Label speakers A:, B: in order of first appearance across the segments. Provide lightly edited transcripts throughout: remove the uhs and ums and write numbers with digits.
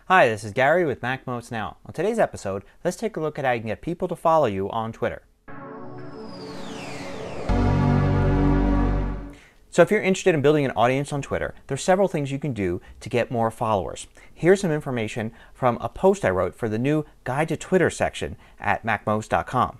A: Hi, this is Gary with MacMost Now. On today's episode, let's take a look at how you can get people to follow you on Twitter. So if you're interested in building an audience on Twitter, there's several things you can do to get more followers. Here's some information from a post I wrote for the new Guide to Twitter section at MacMost.com.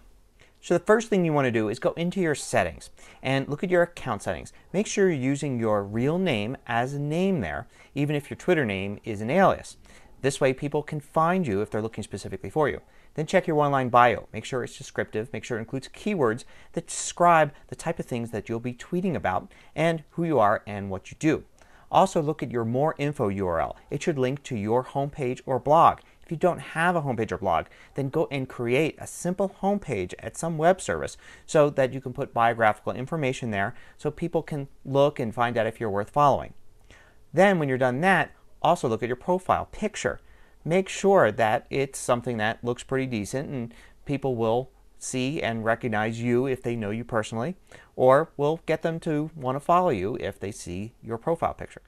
A: So the first thing you want to do is go into your settings and look at your account settings. Make sure you're using your real name as a name there, even if your Twitter name is an alias. This way people can find you if they're looking specifically for you. Then check your one-line bio. Make sure it's descriptive. Make sure it includes keywords that describe the type of things that you'll be tweeting about and who you are and what you do. Also look at your More Info URL. It should link to your homepage or blog. If you don't have a homepage or blog, then go and create a simple homepage at some web service so that you can put biographical information there so people can look and find out if you're worth following. Then when you're done that, also look at your profile picture. Make sure that it's something that looks pretty decent and people will see and recognize you if they know you personally, or will get them to want to follow you if they see your profile picture.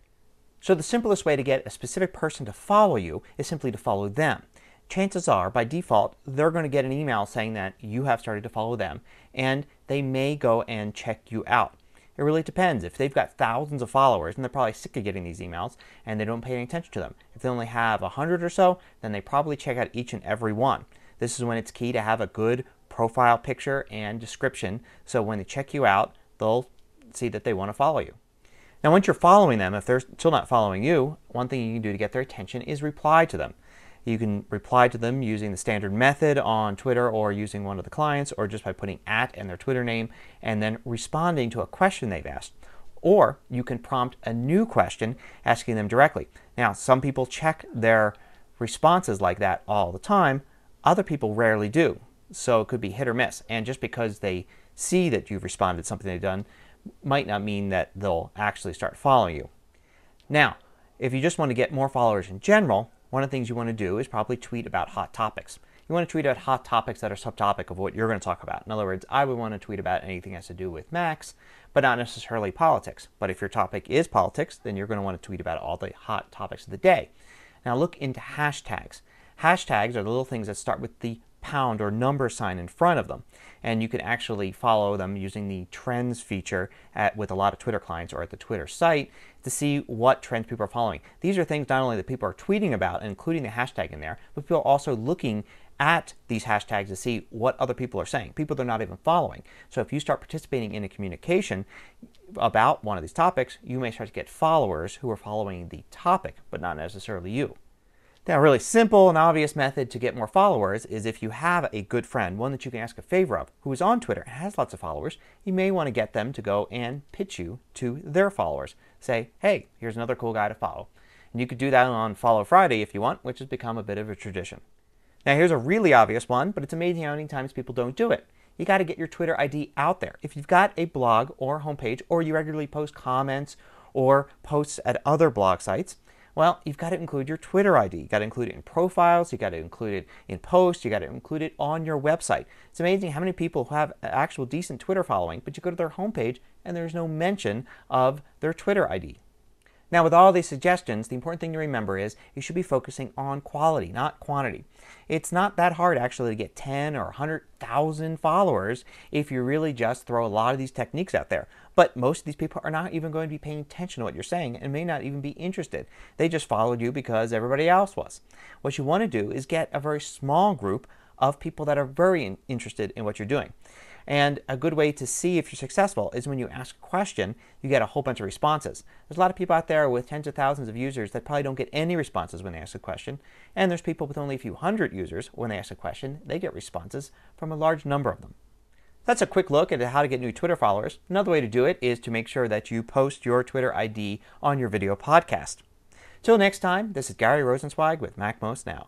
A: So the simplest way to get a specific person to follow you is simply to follow them. Chances are, by default, they're going to get an email saying that you have started to follow them, and they may go and check you out. It really depends. If they've got thousands of followers, and they're probably sick of getting these emails, and they don't pay any attention to them. If they only have 100 or so, then they probably check out each and every one. This is when it's key to have a good profile picture and description, so when they check you out, they'll see that they want to follow you. Now once you're following them, if they're still not following you, one thing you can do to get their attention is reply to them. You can reply to them using the standard method on Twitter or using one of the clients, or just by putting @ and their Twitter name and then responding to a question they've asked. Or you can prompt a new question asking them directly. Now some people check their responses like that all the time. Other people rarely do. So it could be hit or miss. And just because they see that you've responded to something they've done might not mean that they'll actually start following you. Now, if you just want to get more followers in general, one of the things you want to do is probably tweet about hot topics. You want to tweet about hot topics that are subtopic of what you're going to talk about. In other words, I would want to tweet about anything that has to do with Macs, but not necessarily politics. But if your topic is politics, then you're going to want to tweet about all the hot topics of the day. Now look into hashtags. Hashtags are the little things that start with the pound or number sign in front of them, and you can actually follow them using the trends feature with a lot of Twitter clients or at the Twitter site to see what trends people are following. These are things not only that people are tweeting about and including the hashtag in there, but people are also looking at these hashtags to see what other people are saying, people they're not even following. So if you start participating in a communication about one of these topics, you may start to get followers who are following the topic, but not necessarily you. Now, a really simple and obvious method to get more followers is if you have a good friend, one that you can ask a favor of, who is on Twitter and has lots of followers, you may want to get them to go and pitch you to their followers. Say, hey, here's another cool guy to follow. And you could do that on Follow Friday if you want, which has become a bit of a tradition. Now, here's a really obvious one, but it's amazing how many times people don't do it. You got to get your Twitter ID out there. If you've got a blog or homepage, or you regularly post comments or posts at other blog sites, well, you've got to include your Twitter ID. You've got to include it in profiles, you've got to include it in posts, you've got to include it on your website. It's amazing how many people have actual decent Twitter following, but you go to their homepage and there's no mention of their Twitter ID. Now with all these suggestions, the important thing to remember is you should be focusing on quality, not quantity. It's not that hard actually to get 10 or 100,000 followers if you really just throw a lot of these techniques out there. But most of these people are not even going to be paying attention to what you're saying and may not even be interested. They just followed you because everybody else was. What you want to do is get a very small group of people that are very interested in what you're doing. And a good way to see if you're successful is when you ask a question, you get a whole bunch of responses. There's a lot of people out there with tens of thousands of users that probably don't get any responses when they ask a question. And there's people with only a few hundred users, when they ask a question, they get responses from a large number of them. That's a quick look at how to get new Twitter followers. Another way to do it is to make sure that you post your Twitter ID on your video podcast. Till next time, this is Gary Rosenzweig with MacMost Now.